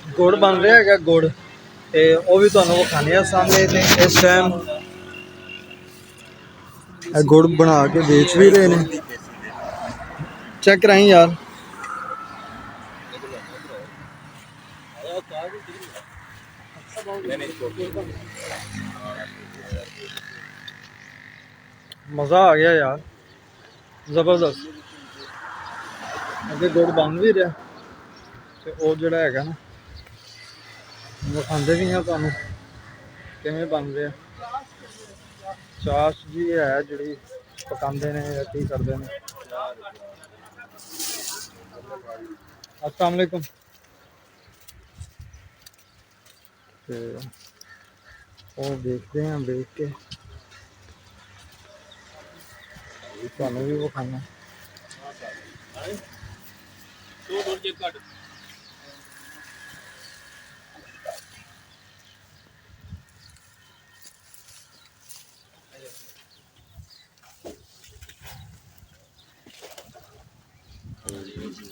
ਗੁੜ ਬਣ ਰਿਹਾ ਹੈਗਾ ਗੁੜ, ਤੇ ਉਹ ਵੀ ਤੁਹਾਨੂੰ ਵਿਖਾਣੇ ਆ ਸਾਹਮਣੇ। ਤੇ ਇਸ ਟਾਈਮ ਇਹ ਗੁੜ ਬਣਾ ਕੇ ਵੇਚ ਵੀ ਰਹੇ ਨੇ। ਚੈੱਕ ਕਰਾਈ ਯਾਰ। मज़ा आ गया यार, ज़बरदस्त। अगे गुड़ बन भी रहा, तो वो जोड़ा है ना दिखाते भी हैं तुहानू किवें बन रहा। चाश जी है जी पकाते ने या की करते हैं। अस्सलाम वालेकुम। तो वो देखते हैं, देख के तुहानू भी विखाना।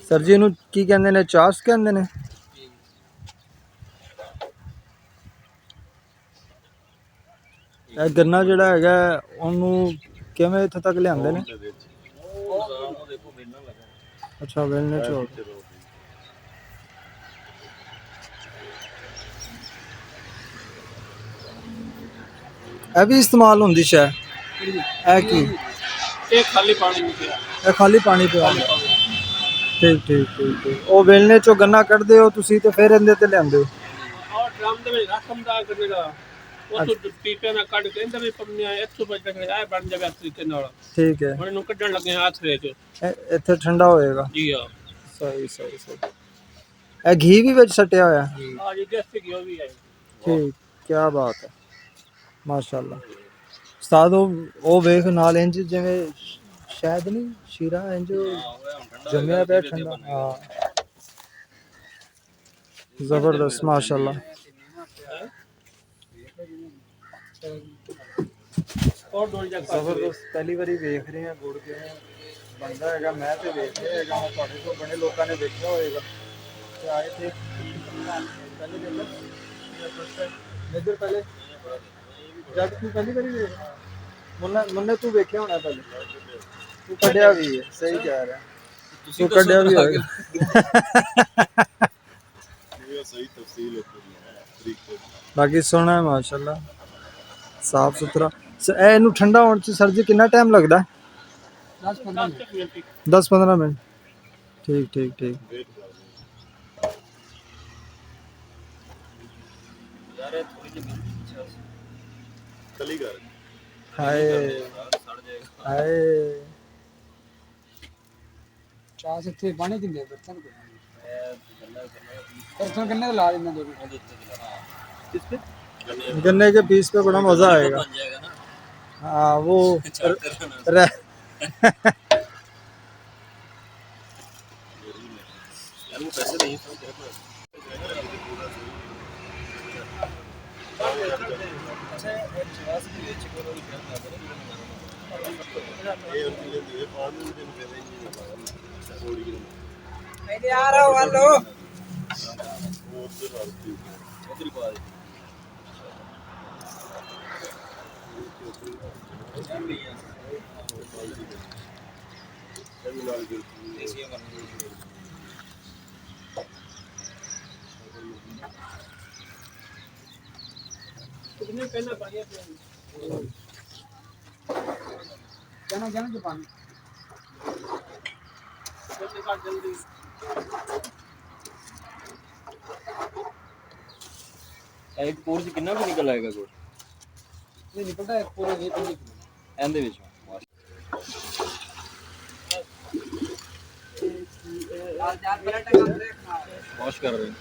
सर जी इनू की कहंदे ने? चास कहंदे ने। गन्ना जिहड़ा हैगा ओनू किवें इत्थे तक लिआंदे ने? अच्छा वेलने च ਇਹ ਵੀ इस्तेमाल होंदी शै? ਇਹ ਕੀ खाली पानी में ਇਹ ਖਾਲੀ ਪਾਣੀ ਪਿਆ? ठीक ठीक ठीक ठीक। ਉਹ ਵੇਲਣੇ ਚੋਂ ਗੰਨਾ ਕੱਢਦੇ ਹੋ ਤੁਸੀਂ ਤੇ ਫਿਰ ਇਹਦੇ ਤੇ ਲਿਆਂਦੇ ਹੋ? और ड्रम दे में रकम दा करनेगा वो तो पीपे ना काट के इंदे में पन्ने 100 बज तक आए बन जावे इस तरीके नाल। ठीक है। ਹੁਣ ਇਹਨੂੰ ਕੱਢਣ ਲੱਗੇ ਹੱਥ ਰੇ ਚ। ਇੱਥੇ ਠੰਡਾ ਹੋਏਗਾ? ਜੀ ਹਾਂ। ਸਹੀ ਸਹੀ ਸਹੀ। ਇਹ ਘੀ ਵੀ ਵਿੱਚ ਸਟਿਆ ਹੋਇਆ? ਹਾਂ ਜੀ ਦੇਸੀ ਘੀ ਵੀ ਹੈ। ਠੀਕ, ਕੀ ਬਾਤ ਹੈ, ਮਾਸ਼ਾਅੱਲਾ। ਉਸਤਾਦ ਉਹ ਵੇਖ ਨਾਲ ਇੰਜ ਜਿਵੇਂ ਸ਼ਾਇਦ ਨਹੀਂ ਸ਼ੀਰਾ ਇੰਜ ਜੰਮਿਆ ਪਿਆ ਠੰਡਾ। ਹਾਂ ਜ਼ਬਰਦਸਤ ਮਾਸ਼ਾਅੱਲਾ। और डोल जा ਜ਼ਬਰਦਸਤ। ਪਹਿਲੀ ਵਾਰੀ ਵੇਖ ਰਹੇ ਹਾਂ ਗੁੜ ਕਿਵੇਂ ਬਣਦਾ ਹੈਗਾ। ਮੈਂ ਤੇ ਵੇਖ ਰਿਹਾ ਹੈਗਾ, ਤੁਹਾਡੇ ਕੋਲ ਬੜੇ ਲੋਕਾਂ ਨੇ ਵੇਖਿਆ ਹੋਏਗਾ ਤੇ ਆਏ थे पहले देखा इधर पहले जब तू पहली बारी देख मुन्ने तू वेख्या होना पहले तू कढ़िया भी है। सही कह रहा है तू कढ़िया भी होगा। बाकी सोना है माशाल्लाह साफ सुथरा। ਇਹਨੂੰ ਠੰਡਾ ਹੋਣ ਚ ਸਰ ਜੀ ਕਿੰਨਾ ਟਾਈਮ ਲੱਗਦਾ? 10-15 ਮਿੰਟ। ठीक ठीक ठीक। हाय हाय ਚਾਹ ਇੱਥੇ ਪਾਣੀ ਦਿੰਦੇ ਬਰਤਨ ਕੋ बर्तन करने ला देना दो किस पे गन्ने के पीस पे बड़ा मजा आएगा। हाँ वो पैसे नहीं आ रहा हूँ हेलो कितने कहना पानी जाना जाना जो पानी जल्दी एक पोर से कितना भी निकल आएगा गुड़? ये निकलता है पूरे 5 kilo and they which wash कर रहे हैं।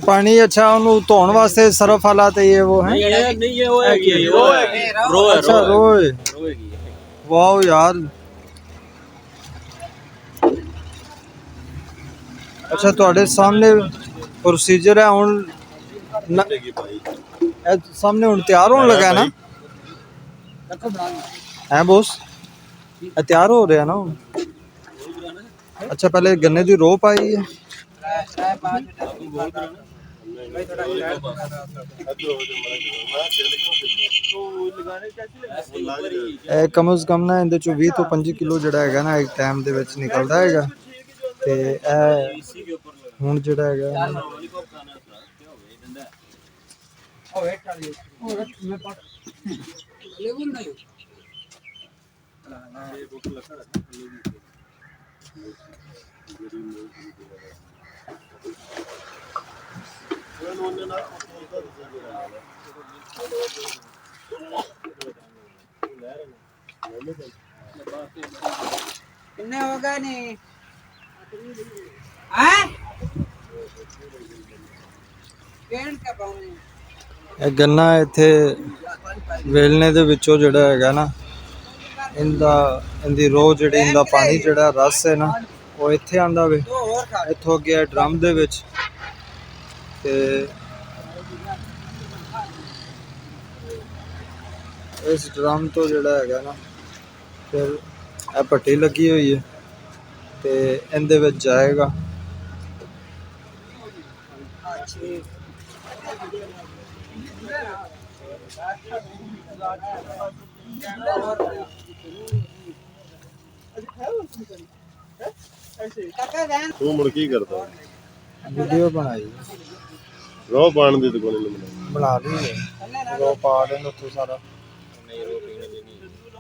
पानी अच्छा ਉਹਨੂੰ ਧੋਣ ਵਾਸਤੇ ਸਰਫ ਵਾਲਾ ਤੇ ਇਹ ਉਹ ਹੈ? नहीं ये वो है रो है अच्छा रोए। रोएगी वाह यार। अच्छा ਤੁਹਾਡੇ ਸਾਹਮਣੇ ਪ੍ਰੋਸੀਜਰ ਹੈ ਹੁਣ सामने ਹੁਣ ਤਿਆਰ ਹੋਣ ਲੱਗਾ ਨਾ? है बोस तैयार हो रहा है ना? अच्छा पहले गन्ने की रो पाई है। भाई थोड़ा स्टाइल ਇਹ ਕਮ ਸੇ ਕਮ ਨਾ ਇਹਦੇ ਚੋਂ 20 ਤੋਂ 25 ਕਿਲੋ ਜਿਹੜਾ ਹੈਗਾ ਨਾ ਇੱਕ ਟਾਈਮ ਦੇ ਵਿੱਚ ਨਿਕਲਦਾ ਹੈਗਾ। ਤੇ ਇਹ ਹੁਣ ਜਿਹੜਾ ਹੈਗਾ ओ वेट कर लियो ओ वेट मैं पट लेवल नहीं कितने होगा नहीं हैं पेंट का पाऊंगी ਇਹ ਗੰਨਾ ਇੱਥੇ ਵੇਲਣੇ ਦੇ ਵਿੱਚੋਂ ਜਿਹੜਾ ਹੈਗਾ ਨਾ ਇਹਦੀ ਰੋਹ ਜਿਹੜੀ ਇਹਦਾ ਪਾਣੀ ਜਿਹੜਾ ਰਸ ਹੈ ਨਾ ਉਹ ਇੱਥੇ ਆਂਦਾ ਵੇ। दो और खा ਇੱਥੋਂ ਗਿਆ ਡਰਮ ਦੇ ਵਿੱਚ ਤੇ ਇਸ ਡਰਮ ਤੋਂ ਜਿਹੜਾ ਹੈਗਾ ਨਾ ਫਿਰ ਇਹ ਭੱਟੀ ਲੱਗੀ ਹੋਈ ਹੈ ਤੇ ਇਹਦੇ ਵਿੱਚ ਜਾਏਗਾ। ਤੂੰ ਮੁੜ ਕੀ ਕਰਦਾ ਵੀਡੀਓ ਬਣਾਈ ਰੋਹ ਪਾਣ ਦੀ ਦੁਕਾਨ ਨੂੰ ਬਣਾ ਬਣਾ ਲਈ ਹੈ ਰੋ ਪਾ ਦੇਣ ਉੱਥੇ ਸਾਰਾ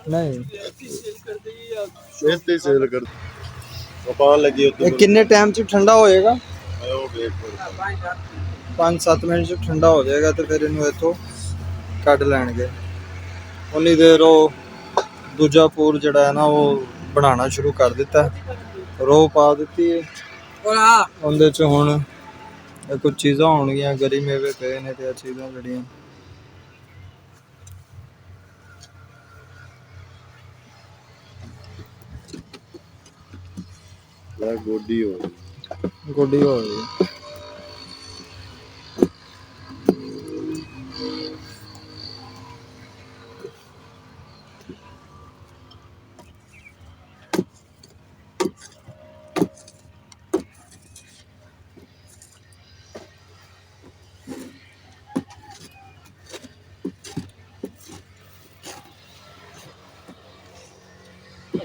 ਨਹੀਂ ਇਹ ਤੇ ਸੇਲ ਕਰ ਉਹ ਪਾਣ ਲੱਗੀ ਉੱਤੇ ਇਹ ਕਿੰਨੇ ਟਾਈਮ ਚ ਠੰਡਾ ਹੋਏਗਾ? ਉਹ ਵੇਖ 5-7 ਮਿੰਟ ਚ ਠੰਡਾ ਹੋ ਜਾਏਗਾ ਤੇ ਫਿਰ ਇਹਨੂੰ ਇੱਥੋਂ ਕੱਢ ਲੈਣਗੇ। ਉਨੀ ਦੇਰ ਉਹ ਦੂਜਾ ਪੂਰ ਜਿਹੜਾ ਹੈ ਨਾ ਉਹ ਬਣਾਉਣਾ ਸ਼ੁਰੂ ਕਰ ਦਿੱਤਾ। ਰੋਹ ਪਾ ਦਿੱਤੀ ਹੈ ਉਹਦੇ ਚ। ਹੁਣ ਇਹ ਕੁਝ ਚੀਜ਼ਾਂ ਹੋਣਗੀਆਂ, ਗਰੀ ਮੇਵੇ ਪਏ ਨੇ ਤੇ ਇਹ ਚੀਜ਼ਾਂ ਜਿਹੜੀਆਂ ਲੈ ਗੋਡੀ ਹੋ ਗੋਡੀ ਹੋ ਗਈ।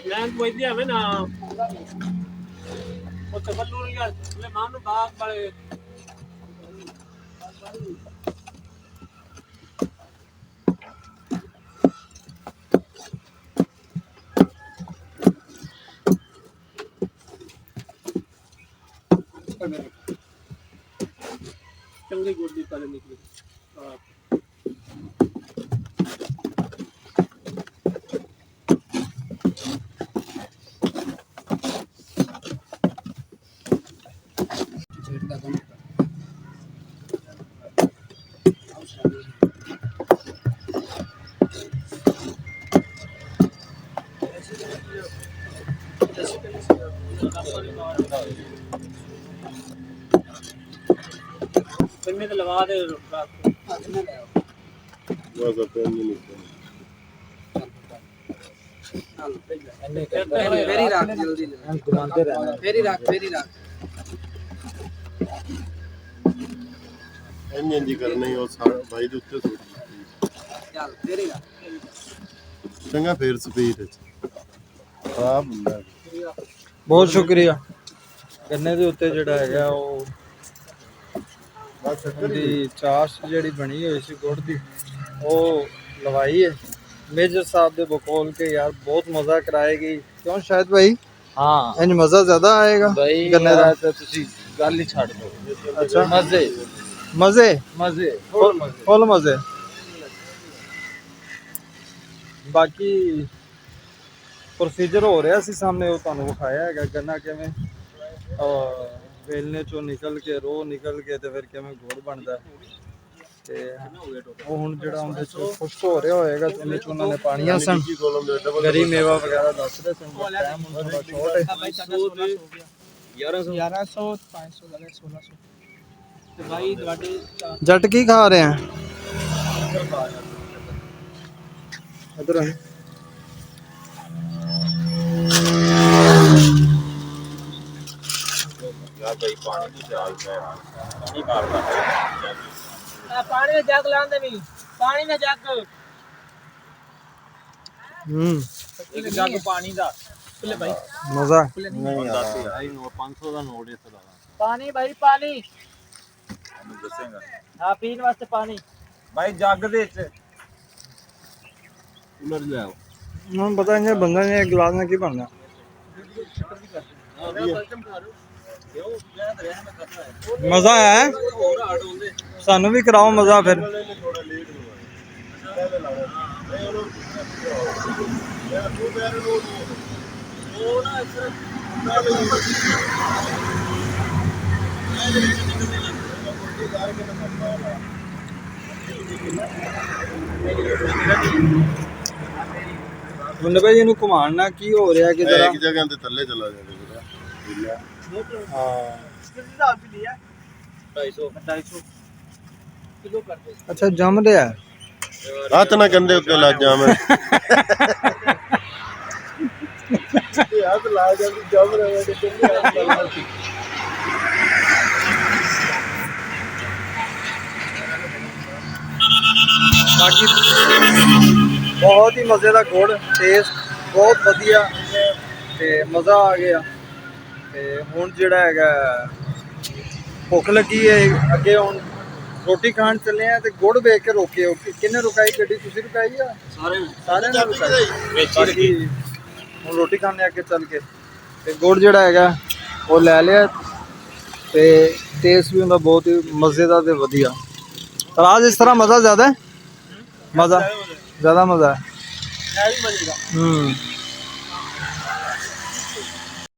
ਲੈਂਡ ਕੋਈ ਦਿਆ ਵੇ ਨਾ ਉਹ ਤੇ ਬੱਲੂ ਯਾਰ ਲੈ ਮਾਂ ਨੂੰ ਬਾਗ ਵਾਲੇ ਚੰਗੀ ਗੋਡੀ ਪਾਲੇ ਨਿਕਲੀ ਆ पेन तो लगा दे ਬਸ ਆਪੇ ਨਹੀਂ ਨਿਕਲ फेरी रख जल्दी घुमाते रहना। फेरी रख ਇੰਜ ਇੰਜ ਕਰਨਾ ਹੀ ਉਹ ਸਾਰਾ ਬਾਈ ਦੇ ਉੱਤੇ ਸੁੱਟ चल फेरी रख ਚੰਗਾ ਫੇਰ ਸਪੀਡ ਵਿੱਚ ਖਰਾਬ ਹੁੰਦਾ ਬਹੁਤ ਸ਼ੁਕਰੀਆ। ਗੰਨੇ ਦੇ ਉੱਤੇ ਜਿਹੜਾ ਹੈਗਾ ਉਹ ਬਸ ਦੀ ਚਾਸ਼ ਜਿਹੜੀ ਬਣੀ ਹੋਈ ਸੀ ਗੁੜ ਦੀ ਉਹ ਲਵਾਈ ਹੈ। ਮੇਜਰ ਸਾਹਿਬ ਦੇ ਬਕੌਲ ਕੇ ਯਾਰ ਬਹੁਤ ਮਜ਼ਾ ਕਰਾਏਗੀ ਕਿਉਂ ਸ਼ਾਇਦ ਭਾਈ? ਹਾਂ ਇੰਜ ਮਜ਼ਾ ਜ਼ਿਆਦਾ ਆਏਗਾ ਬਈ ਗੰਨੇ ਦਾ। ਤਾਂ ਤੁਸੀਂ ਗੱਲ ਹੀ ਛੱਡ ਦਿਓ। ਅੱਛਾ ਮਜ਼ੇ ਮਜ਼ੇ ਮਜ਼ੇ ਫੁੱਲ ਮਜ਼ੇ। ਬਾਕੀ ਪ੍ਰੋਸੀਜਰ ਹੋ ਰਿਹਾ ਸੀ ਸਾਹਮਣੇ, ਉਹ ਤੁਹਾਨੂੰ ਵਿਖਾਇਆ ਹੈਗਾ ਗੰਨਾ ਕਿਵੇਂ ਵੇਲਣੇ ਚੋਂ ਨਿਕਲ ਕੇ ਰੋਹ ਨਿਕਲ ਕੇ ਤੇ ਫਿਰ ਕਿਵੇਂ ਗੁੜ ਬਣਦਾ। ਤੇ ਉਹ ਹੁਣ ਜਿਹੜਾ ਉਹਦੇ ਚ ਖੁਸ਼ਕ ਹੋ ਰਿਹਾ ਹੋਏਗਾ ਤੇ ਉਹਦੇ ਚ ਉਹਨਾਂ ਨੇ ਪਾਣੀਆਂ ਸਨ ਗਰੀ ਮੇਵਾ ਵਗੈਰਾ ਦੱਸਦੇ ਸਨ। ਟਾਈਮ ਹੁਣ ਥੋੜਾ ਸ਼ਾਰਟ ਹੈ। भाई 1100 500 लगे 1600 ਤੇ ਭਾਈ ਤੁਹਾਡੇ ਜੱਟ ਕੀ ਖਾ ਰਹੇ ਆ ਇਧਰ ਆ। ਭਾਈ ਪਾਣੀ ਦੀ ਚਾਲ ਪੈ ਪਾਣੀ ਮਾਰਦਾ पानी में जग लाने भी पानी में जग ਇੱਕ ਜੱਗ ਪਾਣੀ ਦਾ ले भाई ਮਜ਼ਾ ਨਹੀਂ ਦੱਸ ਯਾਰ ਇਹ 500 ਦਾ ਨੋਟ ਇੱਥੇ ਲਾ पानी भाई पानी ਮੈਨੂੰ ਦੱਸੇਗਾ हाँ पीने वास्ते पानी ਭਾਈ ਜੱਗ ਦੇ ਵਿੱਚ ਕੂਲਰ ਲੈ ਆਓ ਹੁਣ ਪਤਾ ਨਹੀਂ ਬੰਦਾ ਨੇ ਗਲਾਸ ਨਾਲ ਕੀ ਬਣਨਾ ਮਜ਼ਾ ਆਇਆ ਸਾਨੂੰ ਵੀ ਕਰਾਓ ਮਜ਼ਾ ਫਿਰ ਥੋੜਾ ਲੇਟ ਮੁੰਡੇ ਭਾਈ ਇਹਨੂੰ ਘੁਮਾਉਣਾ ਕੀ ਹੋ ਰਿਹਾ ਕਿ ਜਰਾ ਇੱਕ ਜਗ੍ਹਾ ਤੇ ਥੱਲੇ ਚਲਾ ਜਾਂਦੇ ਹਾਂ 250 किलो कर दे ਅੱਛਾ ਜੰਮ ਰਿਹਾ ਹੱਥ ਨਾ ਕੰਦੇ ਉੱਤੇ ਲੱਗ ਜਾ ਮੈਂ ਹੱਥ ਲਾ ਜਾਂਦੀ ਜਮ ਰਿਹਾ ਤੇ ਕੰਦੇ ਹੱਥ ਲਾ ਬਾਕੀ ਬਹੁਤ ਹੀ ਮਜ਼ੇ ਦਾ ਗੁੜ ਟੇਸਟ ਬਹੁਤ ਵਧੀਆ ਤੇ ਮਜ਼ਾ ਆ ਗਿਆ ਤੇ ਹੁਣ ਜਿਹੜਾ ਹੈਗਾ ਭੁੱਖ ਲੱਗੀ ਹੈ ਅੱਗੇ ਹੁਣ ਰੋਟੀ ਖਾਣ ਚੱਲੇ ਆ ਤੇ ਗੁੜ ਵੇਖ ਕੇ ਰੋਕੇ ਕਿੰਨੇ ਰੁਕਾਈ ਗੱਡੀ ਤੁਸੀਂ ਰੁਕਾਈ ਆ ਸਾਰਿਆਂ ਨੇ ਰੁਕਾਈ ਬਾਕੀ ਹੁਣ ਰੋਟੀ ਖਾਣੇ ਅੱਗੇ ਚੱਲ ਕੇ ਤੇ ਗੁੜ ਜਿਹੜਾ ਹੈਗਾ ਉਹ ਲੈ ਲਿਆ ਤੇ ਟੇਸਟ ਵੀ ਹੁੰਦਾ ਬਹੁਤ ਹੀ ਮਜ਼ੇ ਦਾ ਤੇ ਵਧੀਆ ਰਾਜ ਇਸ ਤਰ੍ਹਾਂ ਮਜ਼ਾ ਜ਼ਿਆਦਾ ਹੈ ਮਜ਼ਾ ਜ਼ਿਆਦਾ ਮਜ਼ਾ ਹੈ है भी मजेगा हम्म